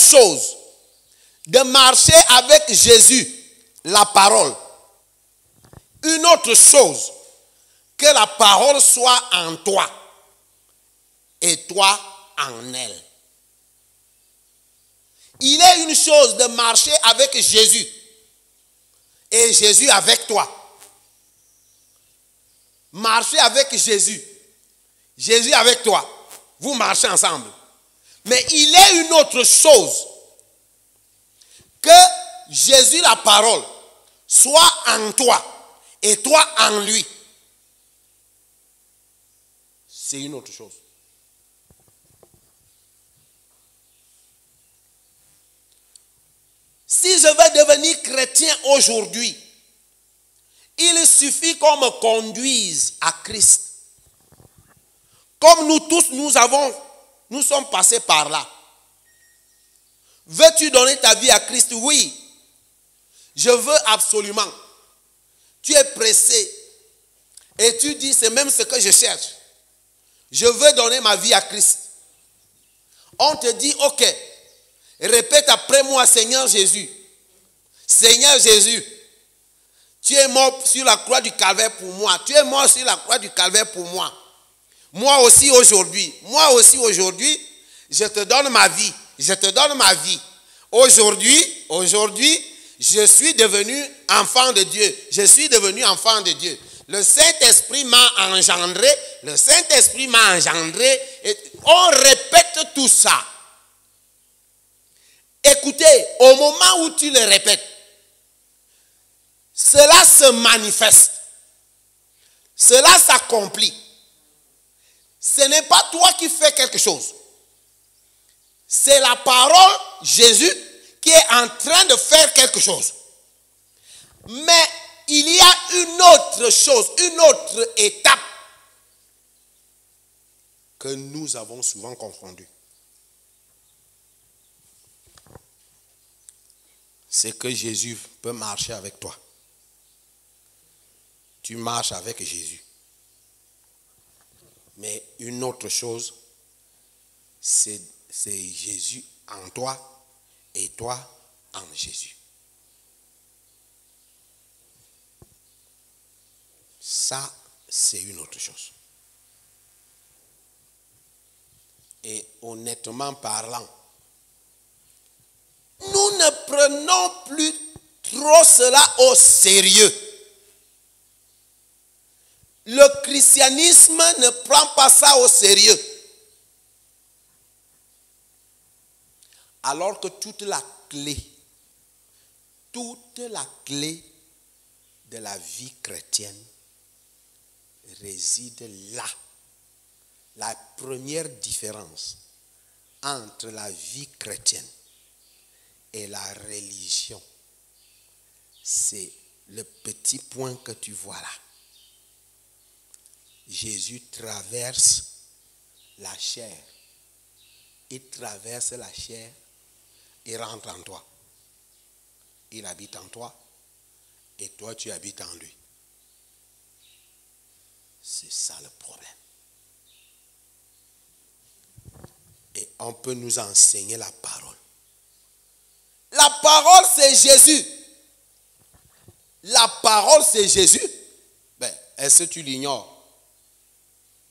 chose de marcher avec Jésus, la parole. Une autre chose, que la parole soit en toi et toi en elle. Il est une chose de marcher avec Jésus et Jésus avec toi. Marcher avec Jésus, Jésus avec toi, vous marchez ensemble. Mais il est une autre chose que Jésus, la parole, soit en toi et toi en lui. C'est une autre chose. Si je veux devenir chrétien aujourd'hui, il suffit qu'on me conduise à Christ. Comme nous tous, nous sommes passés par là. Veux-tu donner ta vie à Christ? Oui. Je veux absolument. Tu es pressé. Et tu dis, c'est même ce que je cherche. Je veux donner ma vie à Christ. On te dit, ok. Répète après moi, Seigneur Jésus. Seigneur Jésus. Tu es mort sur la croix du calvaire pour moi. Tu es mort sur la croix du calvaire pour moi. Moi aussi aujourd'hui, je te donne ma vie. Je te donne ma vie. Aujourd'hui, je suis devenu enfant de Dieu. Je suis devenu enfant de Dieu. Le Saint-Esprit m'a engendré. Le Saint-Esprit m'a engendré. Et on répète tout ça. Écoutez, au moment où tu le répètes, cela se manifeste. Cela s'accomplit. Ce n'est pas toi qui fais quelque chose. C'est la parole, Jésus, qui est en train de faire quelque chose. Mais il y a une autre chose, une autre étape que nous avons souvent confondue. C'est que Jésus peut marcher avec toi. Tu marches avec Jésus. Mais une autre chose, c'est Jésus en toi et toi en Jésus. Ça, c'est une autre chose. Et honnêtement parlant, nous ne prenons plus trop cela au sérieux. Le christianisme ne prend pas ça au sérieux. Alors que toute la clé de la vie chrétienne réside là. La première différence entre la vie chrétienne et la religion, c'est le petit point que tu vois là. Jésus traverse la chair. Il traverse la chair et rentre en toi. Il habite en toi et toi tu habites en lui. C'est ça le problème. Et on peut nous enseigner la parole. La parole c'est Jésus. La parole c'est Jésus. Ben, est-ce que tu l'ignores?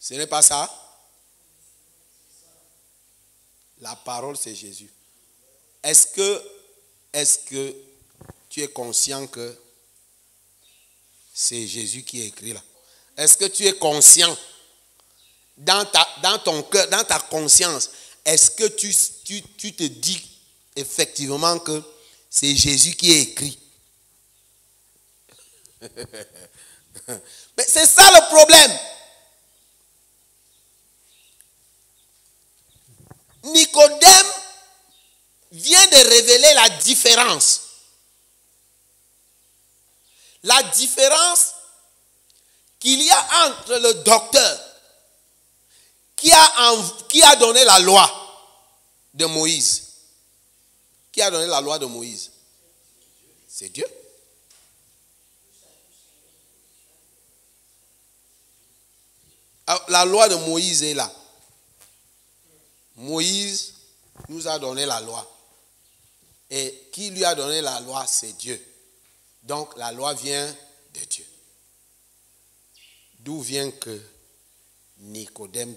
Ce n'est pas ça. La parole, c'est Jésus. Est-ce que tu es conscient que c'est Jésus qui est écrit là? Est-ce que tu es conscient dans ton cœur, dans ta conscience, est-ce que tu te dis effectivement que c'est Jésus qui est écrit? Mais c'est ça le problème. Nicodème vient de révéler la différence. La différence qu'il y a entre le docteur qui a donné la loi de Moïse. Qui a donné la loi de Moïse? C'est Dieu. Alors, la loi de Moïse est là. Moïse nous a donné la loi. Et qui lui a donné la loi, c'est Dieu. Donc la loi vient de Dieu. D'où vient que Nicodème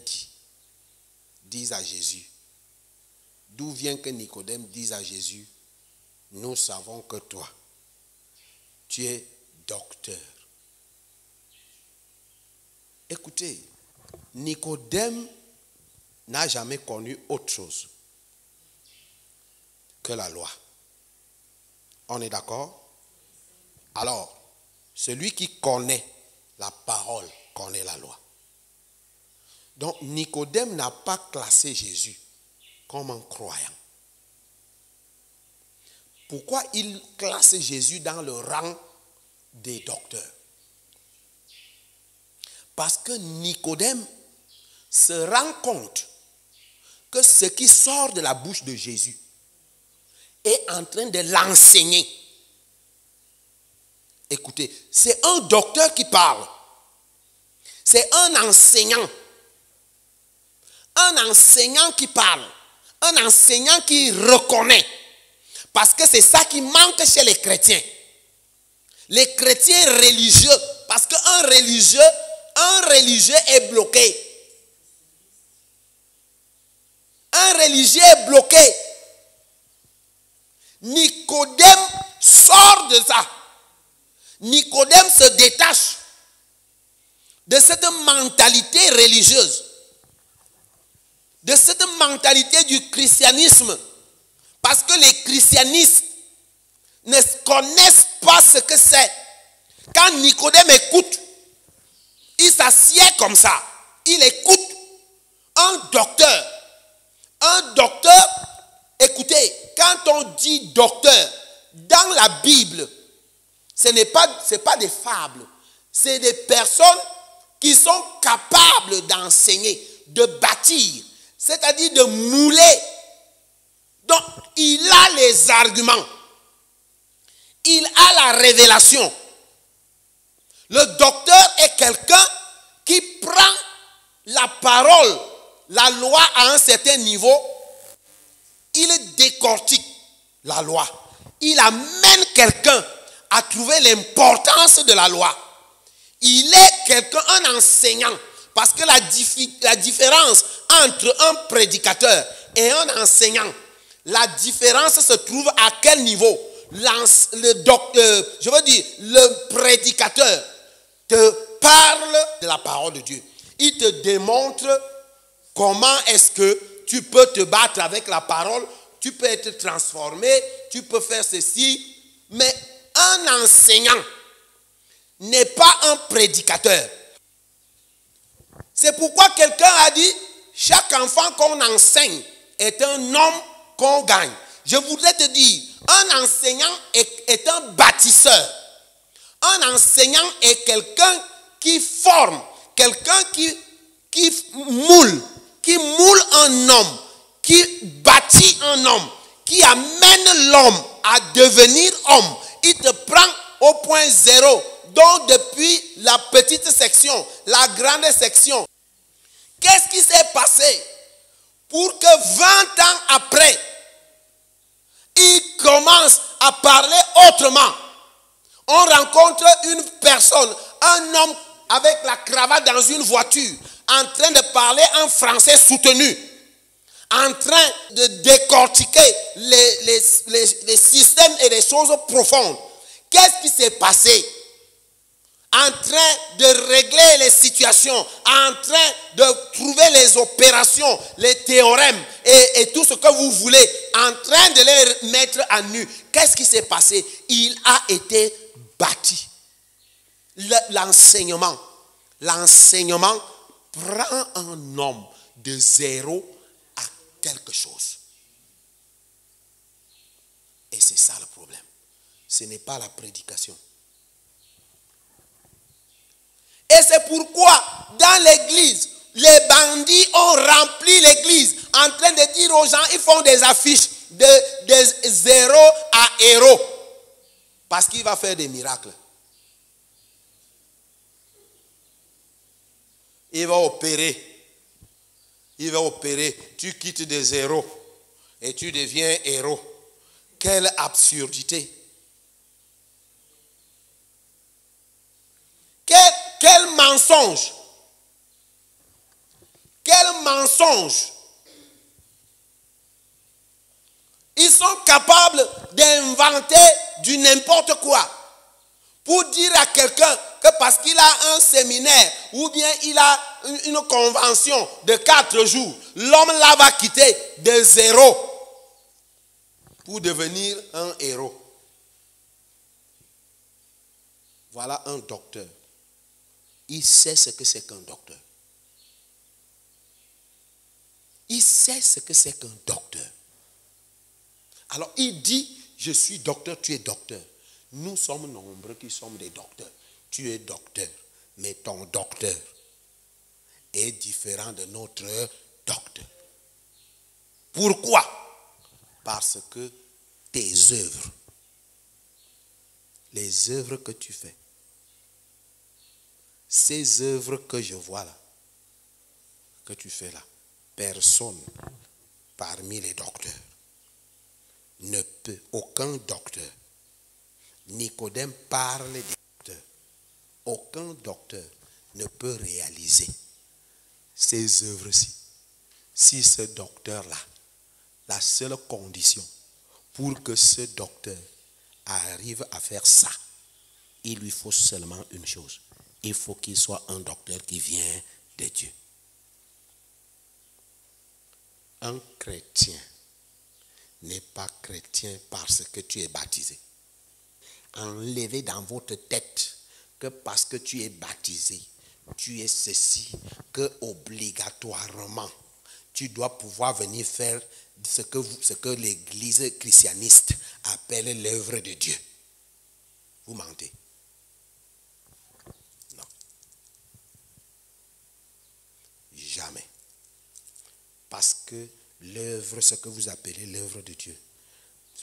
dise à Jésus, d'où vient que Nicodème dise à Jésus, nous savons que toi, tu es docteur. Écoutez, Nicodème n'a jamais connu autre chose que la loi. On est d'accord? Alors, celui qui connaît la parole connaît la loi. Donc, Nicodème n'a pas classé Jésus comme un croyant. Pourquoi il classe Jésus dans le rang des docteurs? Parce que Nicodème se rend compte que ce qui sort de la bouche de Jésus est en train de l'enseigner. Écoutez, c'est un docteur qui parle. C'est un enseignant. Un enseignant qui parle. Un enseignant qui reconnaît. Parce que c'est ça qui manque chez les chrétiens. Les chrétiens religieux. Parce qu'un religieux est bloqué. Un religieux est bloqué. Nicodème sort de ça. Nicodème se détache de cette mentalité religieuse, de cette mentalité du christianisme, parce que les christianistes ne connaissent pas ce que c'est. Quand Nicodème écoute, il s'assied comme ça, il écoute un docteur. Un docteur, écoutez, quand on dit docteur, dans la Bible, ce n'est pas des fables, c'est des personnes qui sont capables d'enseigner, de bâtir, c'est-à-dire de mouler. Donc, il a les arguments, il a la révélation. Le docteur est quelqu'un qui prend la parole, la loi à un certain niveau, il décortique la loi. Il amène quelqu'un à trouver l'importance de la loi. Il est quelqu'un, un enseignant. Parce que la différence entre un prédicateur et un enseignant, la différence se trouve à quel niveau? Le prédicateur te parle de la parole de Dieu. Il te démontre comment est-ce que tu peux te battre avec la parole, tu peux être transformé, tu peux faire ceci. Mais un enseignant n'est pas un prédicateur. C'est pourquoi quelqu'un a dit, chaque enfant qu'on enseigne est un homme qu'on gagne. Je voudrais te dire, un enseignant est un bâtisseur. Un enseignant est quelqu'un qui forme, quelqu'un qui moule un homme, qui bâtit un homme, qui amène l'homme à devenir homme. Il te prend au point zéro. Donc depuis la petite section, la grande section. Qu'est-ce qui s'est passé pour que 20 ans après, il commence à parler autrement? On rencontre une personne, un homme avec la cravate dans une voiture, en train de parler un français soutenu, en train de décortiquer les systèmes et les choses profondes. Qu'est-ce qui s'est passé? En train de régler les situations, en train de trouver les opérations, les théorèmes et tout ce que vous voulez, en train de les mettre à nu. Qu'est-ce qui s'est passé? Il a été bâti. L'enseignement prend un homme de zéro à quelque chose. Et c'est ça le problème. Ce n'est pas la prédication. Et c'est pourquoi dans l'église, les bandits ont rempli l'église en train de dire aux gens, ils font des affiches de zéro à héros. Parce qu'il va faire des miracles. Il va opérer. Tu quittes de zéro et tu deviens héros. Quelle absurdité. Quel mensonge. Quel mensonge. Ils sont capables d'inventer du n'importe quoi pour dire à quelqu'un que parce qu'il a un séminaire ou bien il a une convention de 4 jours, l'homme là va quitter de 0 pour devenir un héros. Voilà un docteur. Il sait ce que c'est qu'un docteur. Il sait ce que c'est qu'un docteur. Alors il dit, je suis docteur, tu es docteur. Nous sommes nombreux qui sommes des docteurs. Tu es docteur, mais ton docteur est différent de notre docteur. Pourquoi? Parce que tes œuvres, les œuvres que tu fais, ces œuvres que je vois là, que tu fais là, personne parmi les docteurs ne peut, aucun docteur, Nicodème parle des docteurs, aucun docteur ne peut réaliser ces œuvres-ci. Si ce docteur-là, la seule condition pour que ce docteur arrive à faire ça, il lui faut seulement une chose. Il faut qu'il soit un docteur qui vient de Dieu. Un chrétien n'est pas chrétien parce que tu es baptisé. Enlevez dans votre tête que parce que tu es baptisé, tu es ceci, que obligatoirement, tu dois pouvoir venir faire ce que l'église christianiste appelle l'œuvre de Dieu. Vous mentez. Non. Jamais. Parce que l'œuvre, ce que vous appelez l'œuvre de Dieu,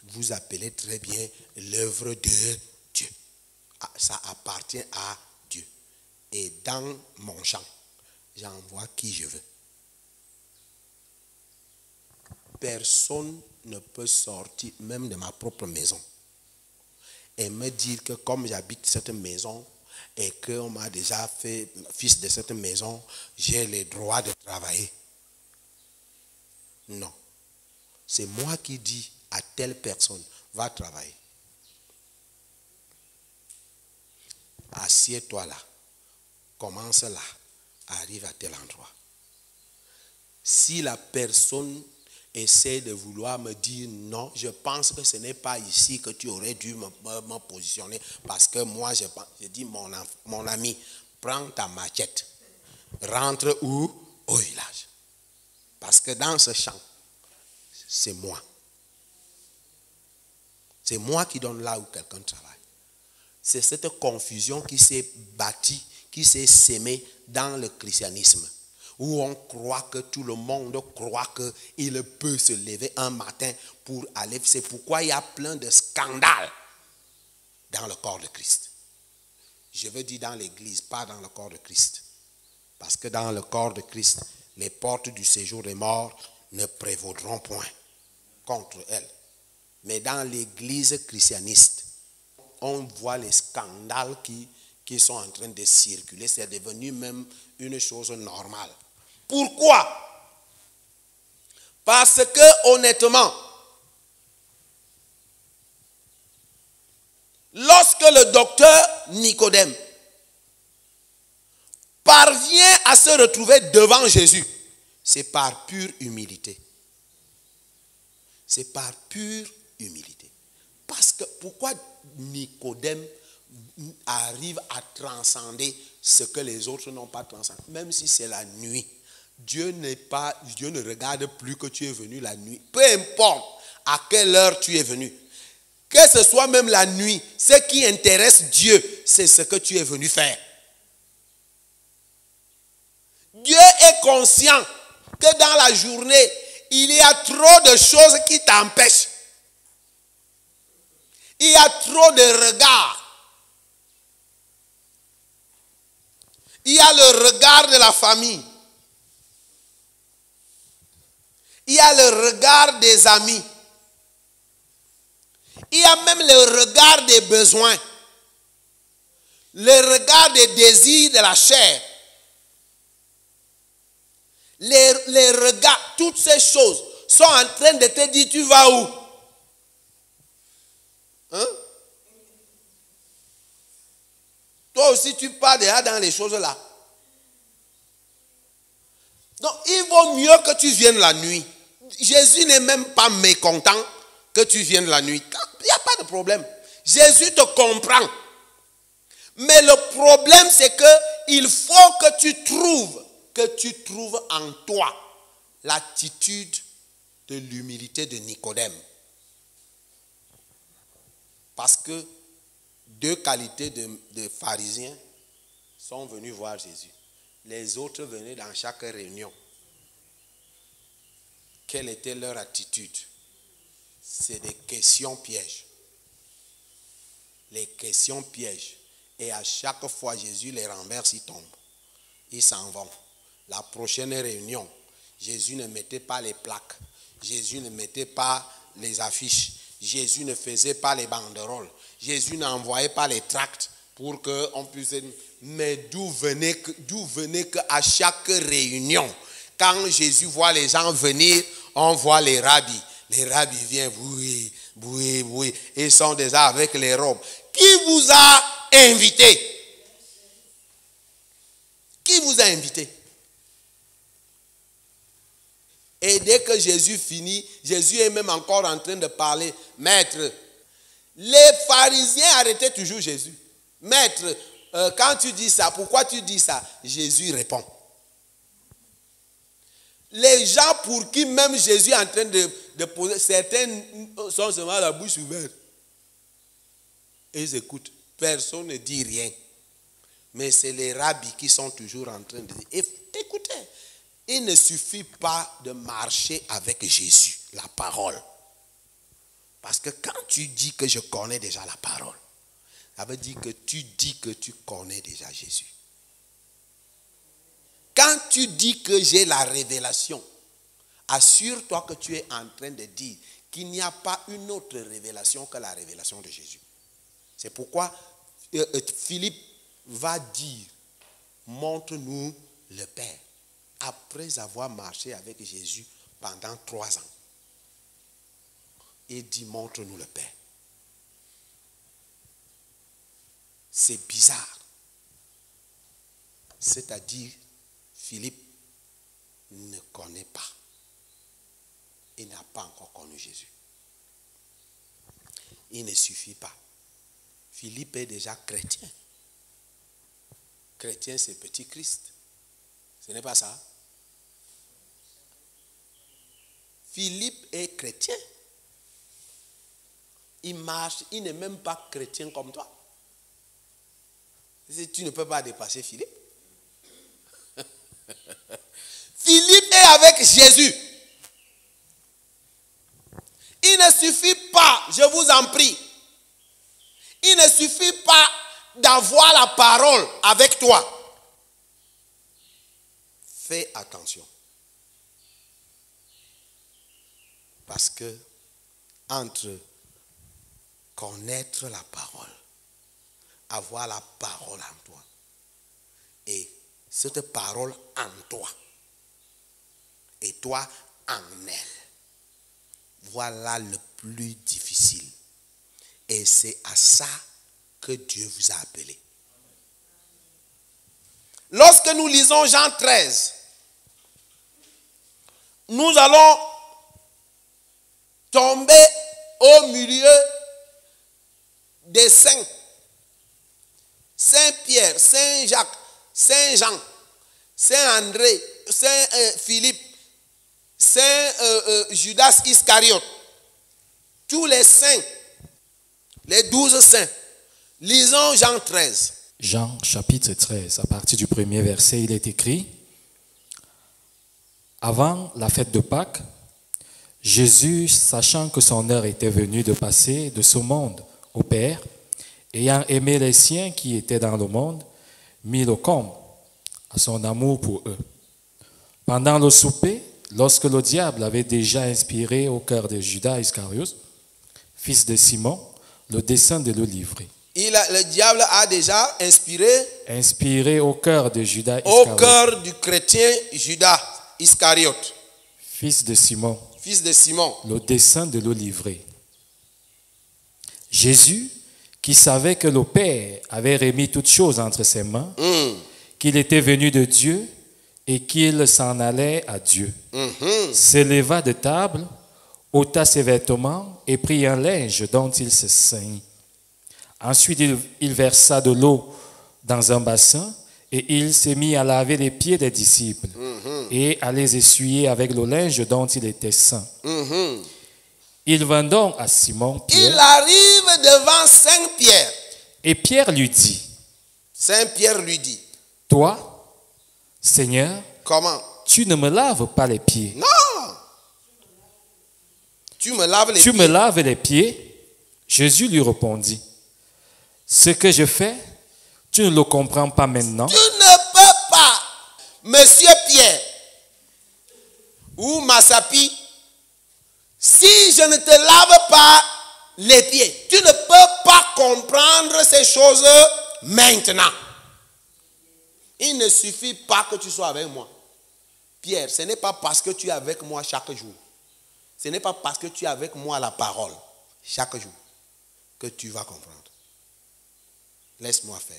vous appelez très bien l'œuvre de Dieu. Ça appartient à Dieu. Et dans mon champ, j'envoie qui je veux. Personne ne peut sortir, même de ma propre maison, et me dire que comme j'habite cette maison et qu'on m'a déjà fait fils de cette maison, j'ai le droit de travailler. Non. C'est moi qui dis à telle personne, va travailler. Assieds-toi là. Commence là. Arrive à tel endroit. Si la personne essaie de vouloir me dire non, je pense que ce n'est pas ici que tu aurais dû me positionner parce que moi je dis mon ami, prends ta machette, rentre où? Au village. Parce que dans ce champ, c'est moi. C'est moi qui donne là où quelqu'un travaille. C'est cette confusion qui s'est bâtie, qui s'est sémée dans le christianisme. Où on croit que tout le monde croit qu'il peut se lever un matin pour aller. C'est pourquoi il y a plein de scandales dans le corps de Christ. Je veux dire dans l'église, pas dans le corps de Christ. Parce que dans le corps de Christ, les portes du séjour des morts ne prévaudront point contre elles. Mais dans l'église christianiste, on voit les scandales qui sont en train de circuler. C'est devenu même une chose normale. Pourquoi? Parce que, honnêtement, lorsque le docteur Nicodème parvient à se retrouver devant Jésus, c'est par pure humilité. C'est par pure humilité. Parce que pourquoi Nicodème arrive à transcender ce que les autres n'ont pas transcendé, même si c'est la nuit. Dieu ne regarde plus que tu es venu la nuit. Peu importe à quelle heure tu es venu. Que ce soit même la nuit, ce qui intéresse Dieu, c'est ce que tu es venu faire. Dieu est conscient que dans la journée, il y a trop de choses qui t'empêchent. Il y a trop de regards. Il y a le regard de la famille. Il y a le regard des amis. Il y a même le regard des besoins, le regard des désirs de la chair. Les regards, toutes ces choses sont en train de te dire, tu vas où? Hein? Toi aussi, tu pars déjà dans les choses là. Donc, il vaut mieux que tu viennes la nuit. Jésus n'est même pas mécontent que tu viennes la nuit. Il n'y a pas de problème. Jésus te comprend. Mais le problème, c'est qu'il faut que tu trouves en toi l'attitude de l'humilité de Nicodème. Parce que deux qualités de pharisiens sont venus voir Jésus. Les autres venaient dans chaque réunion. Quelle était leur attitude? C'est des questions pièges. Les questions pièges. Et à chaque fois, Jésus les renverse, ils tombent. Ils s'en vont. La prochaine réunion, Jésus ne mettait pas les plaques. Jésus ne mettait pas les affiches. Jésus ne faisait pas les banderoles. Jésus n'envoyait pas les tracts pour qu'on puisse... Mais d'où venait qu'à chaque réunion, quand Jésus voit les gens venir, on voit les rabbis. Les rabbis viennent, oui. Ils sont déjà avec les robes. Qui vous a invité? Qui vous a invité? Et dès que Jésus finit, Jésus est même encore en train de parler. Maître, les pharisiens arrêtaient toujours Jésus. Maître, quand tu dis ça, pourquoi tu dis ça? Jésus répond. Les gens pour qui même Jésus est en train de poser, certains sont seulement la bouche ouverte. Et ils écoutent. Personne ne dit rien. Mais c'est les rabbis qui sont toujours en train de dire. Écoutez, il ne suffit pas de marcher avec Jésus, la parole. Parce que quand tu dis que je connais déjà la parole, ça veut dire que tu dis que tu connais déjà Jésus. Quand tu dis que j'ai la révélation, assure-toi que tu es en train de dire qu'il n'y a pas une autre révélation que la révélation de Jésus. C'est pourquoi Philippe va dire, montre-nous le Père. Après avoir marché avec Jésus pendant 3 ans. Il dit, montre-nous le Père. C'est bizarre. C'est-à-dire, Philippe ne connaît pas. Il n'a pas encore connu Jésus. Il ne suffit pas. Philippe est déjà chrétien. Chrétien, c'est petit Christ. Ce n'est pas ça? Philippe est chrétien. Il marche, il n'est même pas chrétien comme toi. Tu ne peux pas dépasser Philippe. Philippe est avec Jésus. Il ne suffit pas, je vous en prie, il ne suffit pas d'avoir la parole avec toi. Fais attention. Parce que entre connaître la parole, avoir la parole en toi, et cette parole en toi, et toi en elle, voilà le plus difficile. Et c'est à ça que Dieu vous a appelé. Lorsque nous lisons Jean 13, nous allons tomber au milieu des saints. Saint Pierre, Saint Jacques, Saint Jean, Saint André, Saint Philippe, Saint Judas Iscariote. Tous les saints, les 12 saints. Lisons Jean 13. Jean chapitre 13, à partir du premier verset, il est écrit: Avant la fête de Pâques, Jésus, sachant que son heure était venue de passer de ce monde au Père, ayant aimé les siens qui étaient dans le monde, mit le comble à son amour pour eux. Pendant le souper, lorsque le diable avait déjà inspiré au cœur de Judas Iscariote, fils de Simon, le dessein de le livrer. Le diable a déjà Inspiré au cœur de Judas au Iscariote, cœur du chrétien Judas Iscariote, fils de Simon, le dessein de le livrer. Jésus, qui savait que le Père avait remis toutes choses entre ses mains, qu'il était venu de Dieu et qu'il s'en allait à Dieu, s'éleva de table, ôta ses vêtements et prit un linge dont il se ceignit. Ensuite, il versa de l'eau dans un bassin et il s'est mis à laver les pieds des disciples et à les essuyer avec le linge dont il était saint. Il vint donc à Simon Pierre. Il arrive devant Saint Pierre. Et Pierre lui dit, Saint Pierre lui dit, toi, Seigneur, comment? Tu ne me laves pas les pieds. Non. Tu me laves les pieds. Tu me laves les pieds? Jésus lui répondit, ce que je fais, tu ne le comprends pas maintenant. Tu ne peux pas, Monsieur Pierre ou Massapi, si je ne te lave pas les pieds, tu ne peux pas comprendre ces choses maintenant. Il ne suffit pas que tu sois avec moi. Pierre, ce n'est pas parce que tu es avec moi chaque jour. Ce n'est pas parce que tu es avec moi la parole chaque jour que tu vas comprendre. Laisse-moi faire.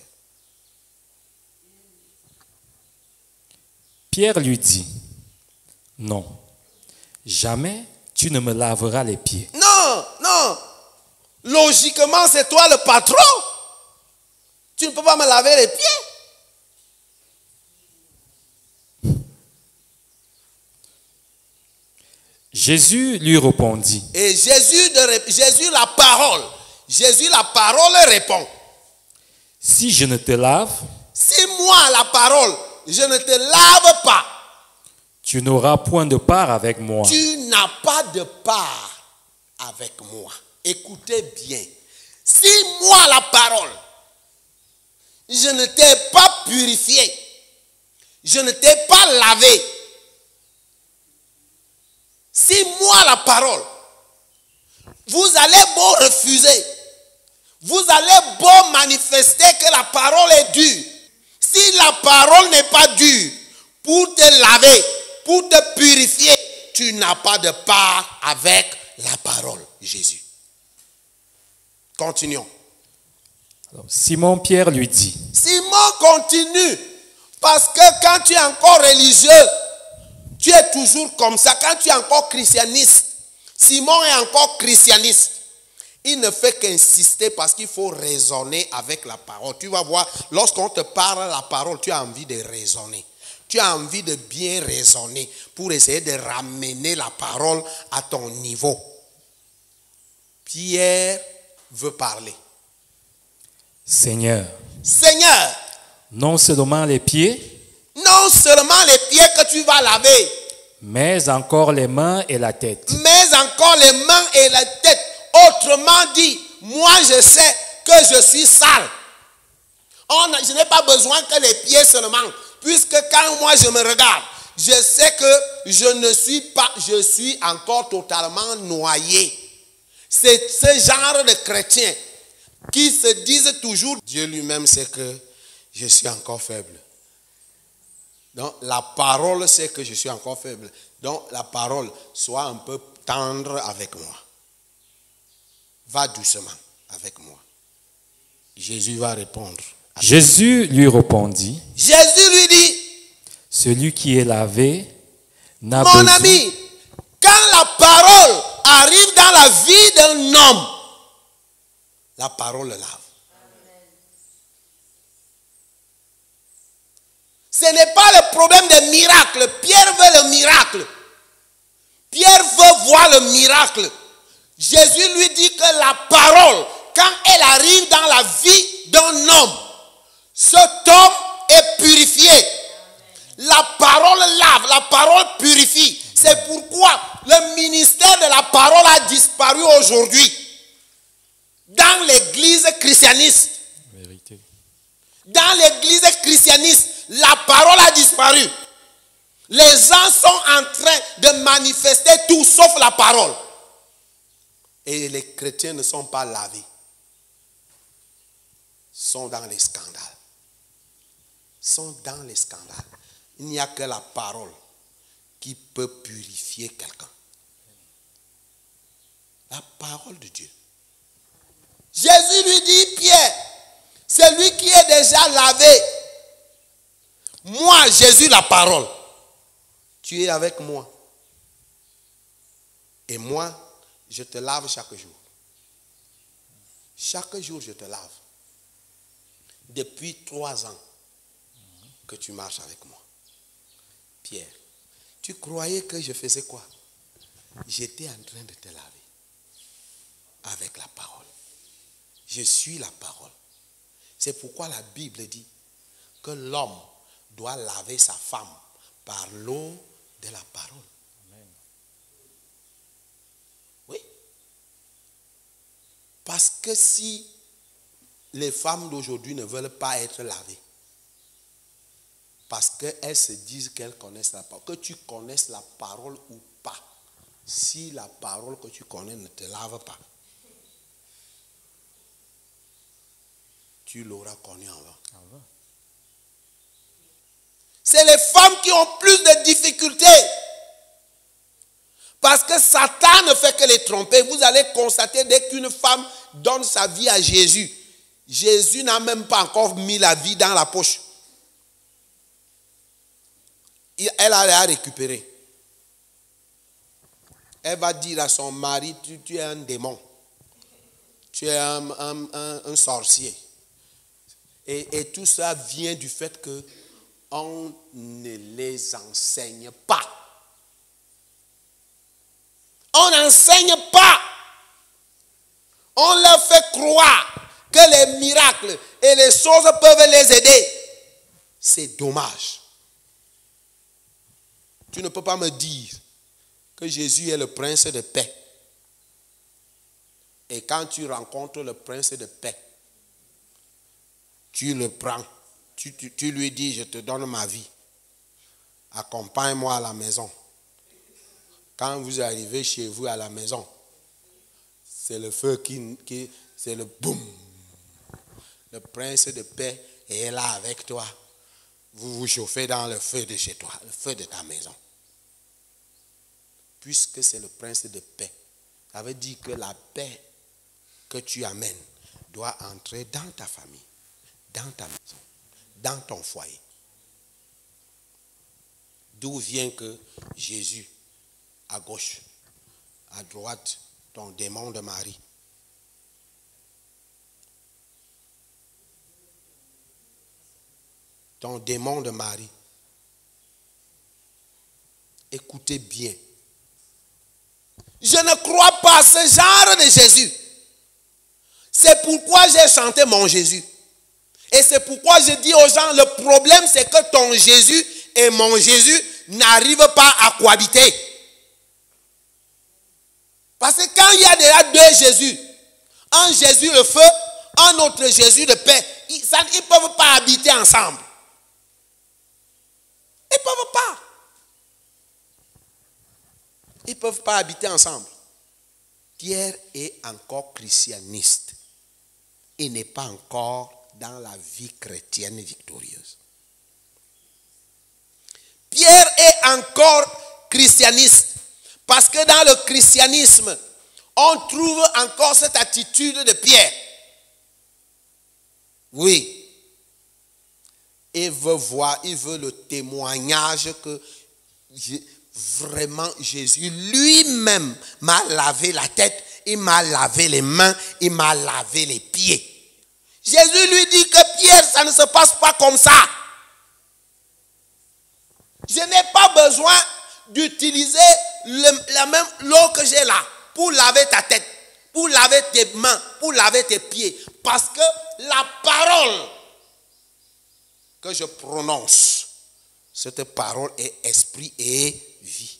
Pierre lui dit, non, jamais tu ne me laveras les pieds. Non, non. Logiquement, c'est toi le patron. Tu ne peux pas me laver les pieds. Jésus lui répondit. Et Jésus la parole répond. Si je ne te lave, si moi la parole, je ne te lave pas, tu n'auras point de part avec moi. Tu n'as pas de part avec moi. Écoutez bien. Si moi la parole, je ne t'ai pas purifié, je ne t'ai pas lavé. Si moi la parole, vous allez beau refuser, vous allez beau manifester que la parole est dure. Si la parole n'est pas dure pour te laver, pour te purifier, tu n'as pas de part avec la parole, Jésus. Continuons. Alors, Simon Pierre lui dit. Simon continue. Parce que quand tu es encore religieux, tu es toujours comme ça. Quand tu es encore christianiste, Simon est encore christianiste. Il ne fait qu'insister parce qu'il faut raisonner avec la parole. Tu vas voir, lorsqu'on te parle la parole, tu as envie de raisonner. Tu as envie de bien raisonner pour essayer de ramener la parole à ton niveau. Pierre veut parler. Seigneur, non seulement les pieds, que tu vas laver, mais encore les mains et la tête. Autrement dit, moi je sais que je suis sale. Je n'ai pas besoin que les pieds seulement. Puisque quand moi je me regarde, je sais que je suis encore totalement noyé. C'est ce genre de chrétiens qui se disent toujours, Dieu lui-même sait que je suis encore faible. Donc la parole sait que je suis encore faible. Donc la parole, sois un peu tendre avec moi. Va doucement avec moi. Jésus va répondre. Jésus lui répondit. Jésus lui dit. Celui qui est lavé n'a besoin. Mon ami, quand la parole arrive dans la vie d'un homme, la parole le lave. Ce n'est pas le problème des miracles. Pierre veut le miracle. Pierre veut voir le miracle. Jésus lui dit que la parole, quand elle arrive dans la vie d'un homme, cet homme est purifié. La parole lave, la parole purifie. C'est pourquoi le ministère de la parole a disparu aujourd'hui dans l'église christianiste. Vérité. Dans l'église christianiste, la parole a disparu. Les gens sont en train de manifester tout sauf la parole. Et les chrétiens ne sont pas lavés. Sont dans les scandales. Sont dans les scandales. Il n'y a que la parole qui peut purifier quelqu'un. La parole de Dieu. Jésus lui dit, Pierre, celui qui est déjà lavé, moi, Jésus, la parole, tu es avec moi. Et moi, je te lave chaque jour. Chaque jour, je te lave. Depuis 3 ans que tu marches avec moi. Pierre, tu croyais que je faisais quoi? J'étais en train de te laver avec la parole. Je suis la parole. C'est pourquoi la Bible dit que l'homme doit laver sa femme par l'eau de la parole. Amen. Oui. Parce que si les femmes d'aujourd'hui ne veulent pas être lavées, parce qu'elles se disent qu'elles connaissent la parole, que tu connaisses la parole ou pas, si la parole que tu connais ne te lave pas, tu l'auras connue en vain. C'est les femmes qui ont plus de difficultés. Parce que Satan ne fait que les tromper. Vous allez constater dès qu'une femme donne sa vie à Jésus, Jésus n'a même pas encore mis la vie dans la poche. Elle a récupéré. Elle va dire à son mari, tu es un démon. Tu es un sorcier. Et tout ça vient du fait que on ne les enseigne pas. On n'enseigne pas. On leur fait croire que les miracles et les choses peuvent les aider. C'est dommage. Tu ne peux pas me dire que Jésus est le prince de paix. Et quand tu rencontres le prince de paix, tu le prends. Tu lui dis, je te donne ma vie. Accompagne-moi à la maison. Quand vous arrivez chez vous à la maison, c'est le feu c'est le boum. Le prince de paix est là avec toi. Vous vous chauffez dans le feu de chez toi, le feu de ta maison. Puisque c'est le prince de paix, ça veut dire que la paix que tu amènes doit entrer dans ta famille, dans ta maison, dans ton foyer. D'où vient que Jésus, à gauche, à droite, ton démon de Marie. Ton démon de Marie. Écoutez bien. Je ne crois pas à ce genre de Jésus. C'est pourquoi j'ai chanté mon Jésus. Et c'est pourquoi je dis aux gens, le problème c'est que ton Jésus et mon Jésus n'arrivent pas à cohabiter. Parce que quand il y a déjà deux Jésus, un Jésus le feu, un autre Jésus de paix, ils ne peuvent pas habiter ensemble. Ils ne peuvent pas. Ils ne peuvent pas habiter ensemble. Pierre est encore christianiste. Il n'est pas encore dans la vie chrétienne victorieuse. Pierre est encore christianiste. Parce que dans le christianisme, on trouve encore cette attitude de Pierre. Oui. Il veut voir, il veut le témoignage que vraiment Jésus lui-même m'a lavé la tête, il m'a lavé les mains, il m'a lavé les pieds. Jésus lui dit que Pierre, ça ne se passe pas comme ça. Je n'ai pas besoin d'utiliser la même l'eau que j'ai là pour laver ta tête, pour laver tes mains, pour laver tes pieds. Parce que la parole que je prononce, cette parole est esprit et vie.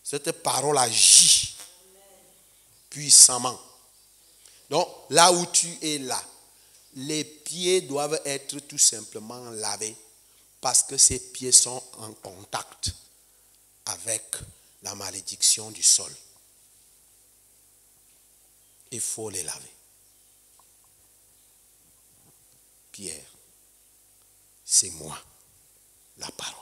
Cette parole agit puissamment. Donc, là où tu es là, les pieds doivent être tout simplement lavés parce que ces pieds sont en contact avec la malédiction du sol. il faut les laver. Pierre, c'est moi, la parole.